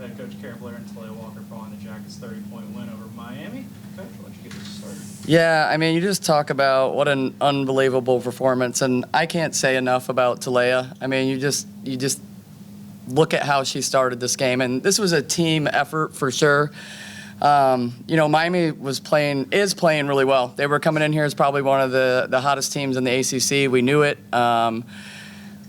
Head coach Blair and Talayah following the Jackets' 30-point win over Miami. Coach, why don't you get this started? Yeah, I mean, you just talk about what an unbelievable performance, and I can't say enough about Talayah. I mean, you just look at how she started this game, and this was a team effort for sure. Miami is playing really well. They were coming in here as probably one of the hottest teams in the ACC. We knew it.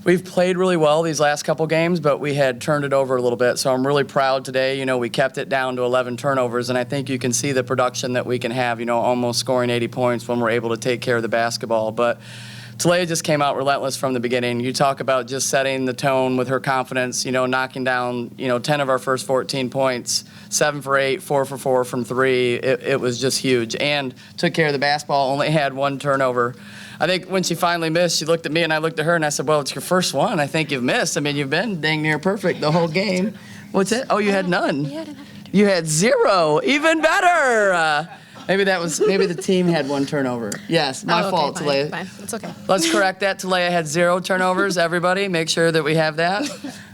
We've played really well these last couple games, but we had turned it over a little bit. So I'm really proud today. We kept it down to 11 turnovers, and I think you can see the production that we can have, almost scoring 80 points when we're able to take care of the basketball. But Talayah just came out relentless from the beginning. You talk about just setting the tone with her confidence, knocking down, 10 of our first 14 points, 7 for 8, 4 for 4 from 3. It was just huge. And took care of the basketball, only had 1 turnover. I think when she finally missed, she looked at me and I looked at her and I said, well, it's your first one. I think you've missed. I mean, you've been dang near perfect the whole game. What's it? Oh, you had none. You had 0. Even better. Maybe the team had 1 turnover. Yes, my fault, Talayah. Fine. It's okay. Let's correct that. Talayah had 0 turnovers. Everybody, make sure that we have that.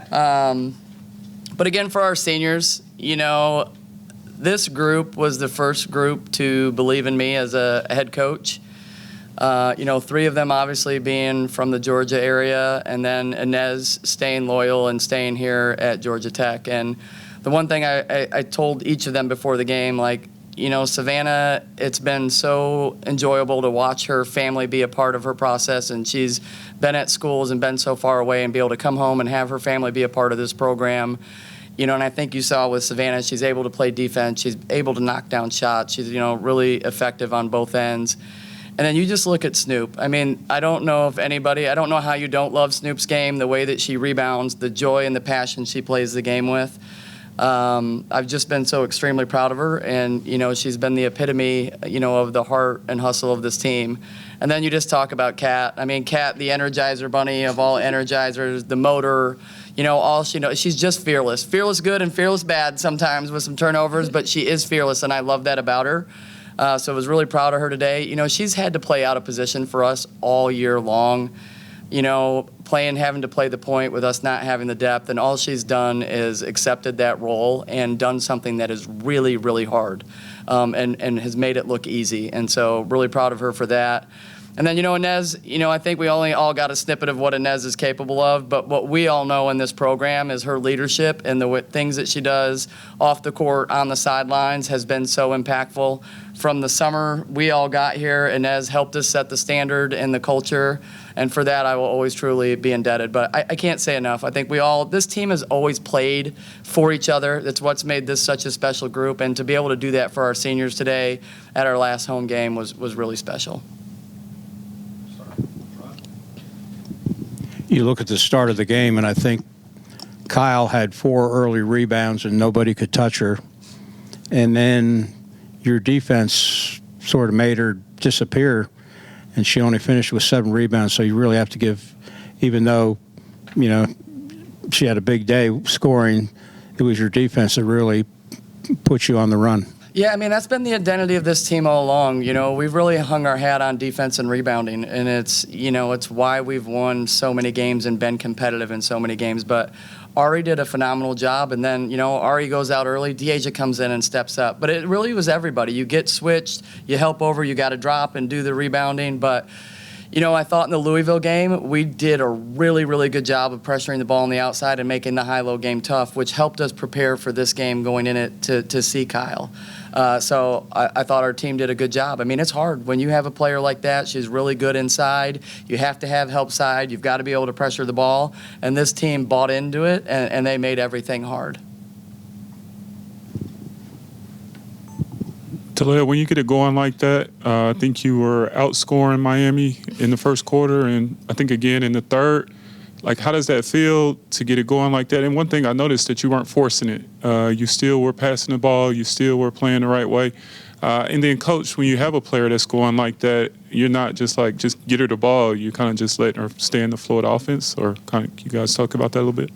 But again, for our seniors, this group was the first group to believe in me as a head coach. 3 of them obviously being from the Georgia area, and then Inez staying loyal and staying here at Georgia Tech. And the one thing I told each of them before the game, Savannah, it's been so enjoyable to watch her family be a part of her process, and she's been at schools and been so far away and be able to come home and have her family be a part of this program. And I think you saw with Savannah, she's able to play defense, she's able to knock down shots, she's, really effective on both ends. And then you just look at Snoop. I mean, I don't know how you don't love Snoop's game, the way that she rebounds, the joy and the passion she plays the game with. I've just been so extremely proud of her, and, she's been the epitome, of the heart and hustle of this team. And then you just talk about Kat. I mean, Kat, the Energizer bunny of all Energizers, the motor, all she knows. She's just fearless. Fearless good and fearless bad sometimes with some turnovers, but she is fearless, and I love that about her. So I was really proud of her today. She's had to play out of position for us all year long, having to play the point with us not having the depth. And all she's done is accepted that role and done something that is really, really hard and has made it look easy. And so really proud of her for that. And then, Inez, I think we only all got a snippet of what Inez is capable of, but what we all know in this program is her leadership and the things that she does off the court, on the sidelines, has been so impactful. From the summer we all got here, Inez helped us set the standard and the culture, and for that I will always truly be indebted. But I can't say enough. I think this team has always played for each other. That's what's made this such a special group, and to be able to do that for our seniors today at our last home game was really special. You look at the start of the game, and I think Kyle had 4 early rebounds and nobody could touch her. And then your defense sort of made her disappear, and she only finished with 7 rebounds. So you really have to give, even though, she had a big day scoring, it was your defense that really put you on the run. Yeah, I mean, that's been the identity of this team all along. We've really hung our hat on defense and rebounding, and it's why we've won so many games and been competitive in so many games. But Ari did a phenomenal job, and then, Ari goes out early, Deja comes in and steps up. But it really was everybody. You get switched, you help over, you got to drop and do the rebounding. But, I thought in the Louisville game, we did a really, really good job of pressuring the ball on the outside and making the high-low game tough, which helped us prepare for this game going in it to see Kyle. So I thought our team did a good job. I mean, it's hard. When you have a player like that, she's really good inside. You have to have help side. You've got to be able to pressure the ball. And this team bought into it, and they made everything hard. Talayah, when you get it going like that, I think you were outscoring Miami in the first quarter and I think again in the third. Like, how does that feel to get it going like that? And one thing I noticed that you weren't forcing it. You still were passing the ball. You still were playing the right way. And then, Coach, when you have a player that's going like that, you're not just get her the ball. You kind of just letting her stay in the flow of the offense? Or kind of, you guys talk about that a little bit?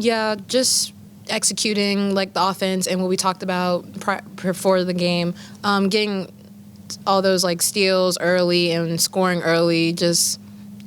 Yeah, just executing the offense and what we talked about before the game, getting all those steals early and scoring early just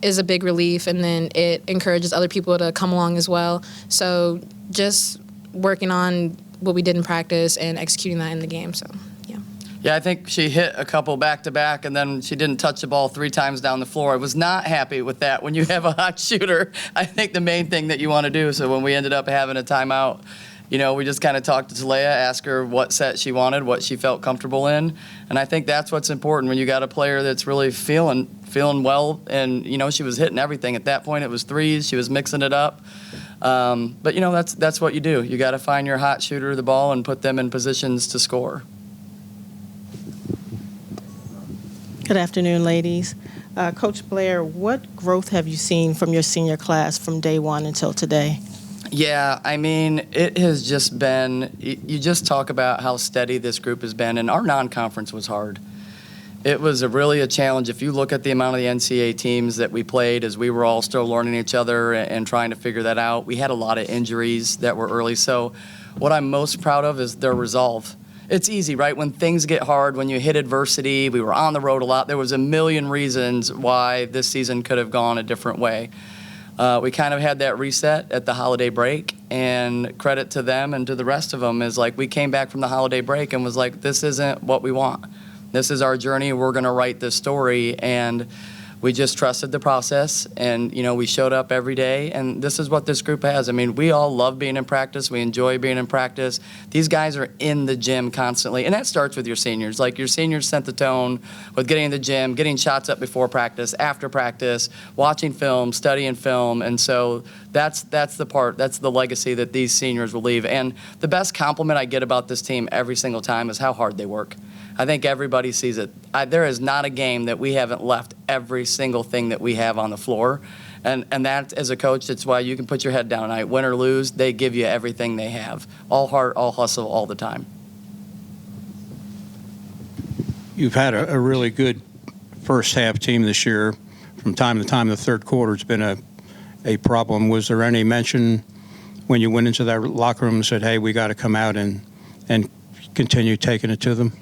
is a big relief, and then it encourages other people to come along as well. So just working on what we did in practice and executing that in the game. So, yeah. Yeah, I think she hit a couple back-to-back, and then she didn't touch the ball 3 times down the floor. I was not happy with that. When you have a hot shooter, I think the main thing that you want to do, so when we ended up having a timeout, we just kind of talked to Talayah, asked her what set she wanted, what she felt comfortable in, and I think that's what's important when you got a player that's really feeling well, and, she was hitting everything. At that point, it was threes. She was mixing it up. But, that's what you do. You got to find your hot shooter of the ball and put them in positions to score. Good afternoon, ladies. Coach Blair, what growth have you seen from your senior class from day one until today? Yeah, I mean, it has just been, you just talk about how steady this group has been, and our non-conference was hard. It was really a challenge. If you look at the amount of the NCAA teams that we played as we were all still learning each other and trying to figure that out, we had a lot of injuries that were early. So what I'm most proud of is their resolve. It's easy, right? When things get hard, when you hit adversity, we were on the road a lot. There was a million reasons why this season could have gone a different way. We kind of had that reset at the holiday break, and credit to them and to the rest of them is like we came back from the holiday break and was like, this isn't what we want. This is our journey. We're going to write this story, and we just trusted the process, and we showed up every day, and this is what this group has. I mean, we all love being in practice. We enjoy being in practice. These guys are in the gym constantly, and that starts with your seniors. Like, your seniors set the tone with getting in the gym, getting shots up before practice, after practice, watching film, studying film, and so that's the legacy that these seniors will leave. And the best compliment I get about this team every single time is how hard they work. I think everybody sees it. There is not a game that we haven't left every single thing that we have on the floor. And that, as a coach, that's why you can put your head down tonight. Win or lose, they give you everything they have. All heart, all hustle, all the time. You've had a really good first half team this year. From time to time, the third quarter has been a problem. Was there any mention when you went into that locker room and said, hey, we got to come out and continue taking it to them?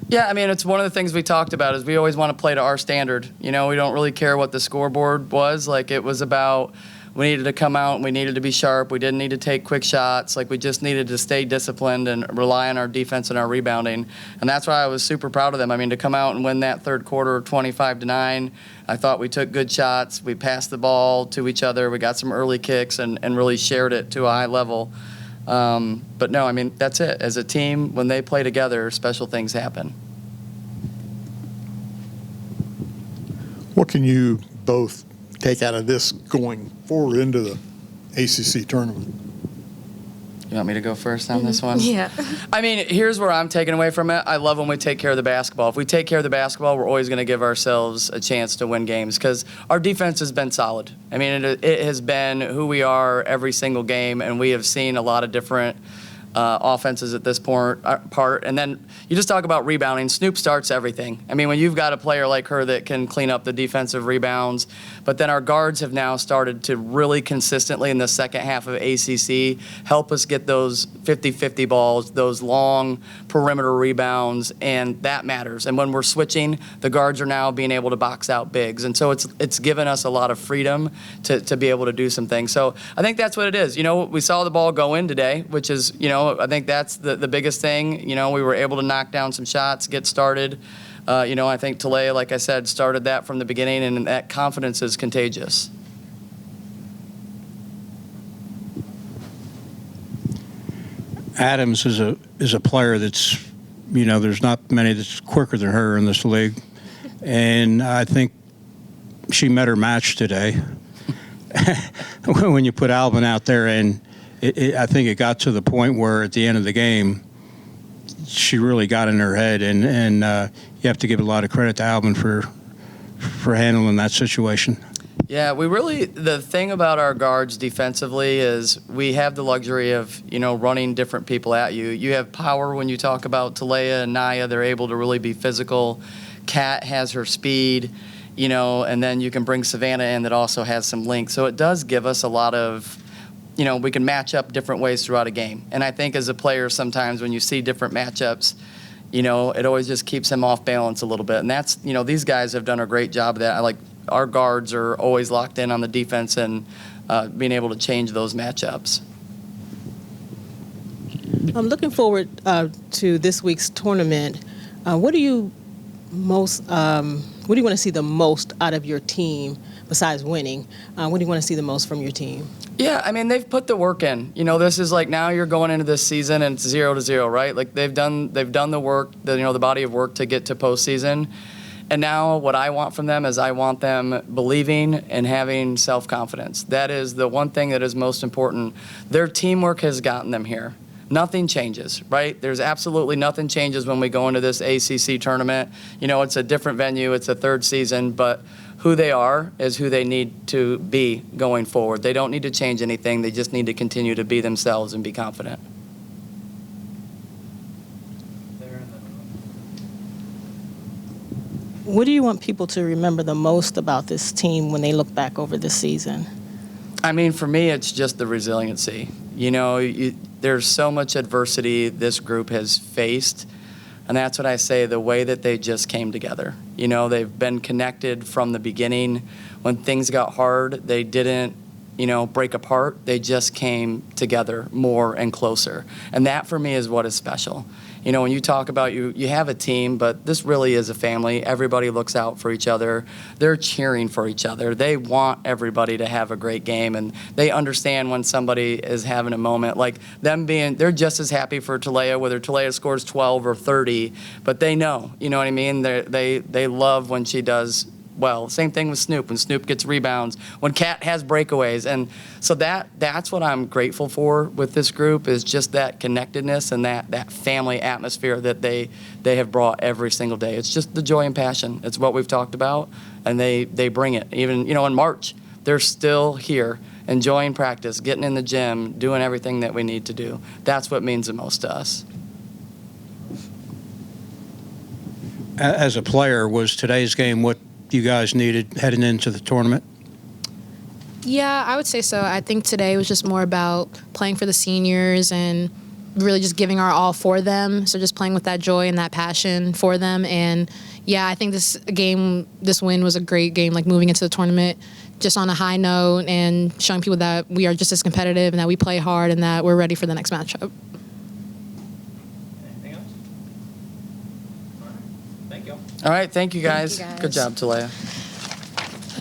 Yeah, I mean, it's one of the things we talked about is we always want to play to our standard. We don't really care what the scoreboard was. Like, it was about we needed to come out and we needed to be sharp. We didn't need to take quick shots. Like, we just needed to stay disciplined and rely on our defense and our rebounding. And that's why I was super proud of them. I mean, to come out and win that third quarter 25-9, I thought we took good shots. We passed the ball to each other. We got some early kicks and really shared it to a high level. But no, I mean, that's it. As a team, when they play together, special things happen. What can you both take out of this going forward into the ACC tournament? You want me to go first on this one? Yeah. I mean, here's where I'm taking away from it. I love when we take care of the basketball. If we take care of the basketball, we're always going to give ourselves a chance to win games because our defense has been solid. I mean, it has been who we are every single game, and we have seen a lot of different offenses at this part. And then you just talk about rebounding. Snoop starts everything. I mean, when you've got a player like her that can clean up the defensive rebounds, but then our guards have now started to really consistently in the second half of ACC help us get those 50-50 balls, those long perimeter rebounds, and that matters. And when we're switching, the guards are now being able to box out bigs. And so it's given us a lot of freedom to be able to do some things. So I think that's what it is. We saw the ball go in today, which is, I think that's the biggest thing. We were able to knock down some shots, get started. I think Talayah, like I said, started that from the beginning, and that confidence is contagious. Adams is a player that's, there's not many that's quicker than her in this league, and I think she met her match today. When you put Alvin out there, and I think it got to the point where at the end of the game, she really got in her head, and you have to give a lot of credit to Alvin for handling that situation. Yeah, the thing about our guards defensively is we have the luxury of, running different people at you. You have power when you talk about Talayah and Naya. They're able to really be physical. Kat has her speed, and then you can bring Savannah in that also has some length. So it does give us a lot of, we can match up different ways throughout a game. And I think as a player, sometimes when you see different matchups, it always just keeps him off balance a little bit. And that's, these guys have done a great job of that. Our guards are always locked in on the defense and being able to change those matchups. I'm looking forward to this week's tournament. What do you want to see the most out of your team besides winning? What do you want to see the most from your team? Yeah, I mean, they've put the work in. You know, this is like now you're going into this season and it's 0-0, right? Like they've done the work, the body of work to get to postseason. And now what I want from them is I want them believing and having self-confidence. That is the one thing that is most important. Their teamwork has gotten them here. Nothing changes, right? There's absolutely nothing changes when we go into this ACC tournament. You know, it's a different venue. It's a third season, but who they are is who they need to be going forward. They don't need to change anything. They just need to continue to be themselves and be confident. What do you want people to remember the most about this team when they look back over this season? I mean, for me, it's just the resiliency. You know, there's so much adversity this group has faced, and that's what I say, the way that they just came together. You know, they've been connected from the beginning. When things got hard, they didn't, break apart. They just came together more and closer. And that, for me, is what is special. You know, when you talk about you have a team, but this really is a family. Everybody looks out for each other. They're cheering for each other. They want everybody to have a great game, and they understand when somebody is having a moment. Like they're just as happy for Talayah, whether Talayah scores 12 or 30, but they know, you know what I mean? They love when she does well. Same thing with Snoop, when Snoop gets rebounds, when Kat has breakaways. And so that's what I'm grateful for with this group, is just that connectedness and that family atmosphere that they have brought every single day. It's just the joy and passion. It's what we've talked about, and they bring it. Even, in March, they're still here, enjoying practice, getting in the gym, doing everything that we need to do. That's what means the most to us. As a player, was today's game what you guys needed heading into the tournament? Yeah, I would say so. I think today was just more about playing for the seniors and really just giving our all for them. So just playing with that joy and that passion for them. And yeah, I think this win was a great game, like moving into the tournament just on a high note and showing people that we are just as competitive and that we play hard and that we're ready for the next matchup. Anything else? All right. Thank you. All right, thank you guys. Thank you, guys. Good job, Talayah.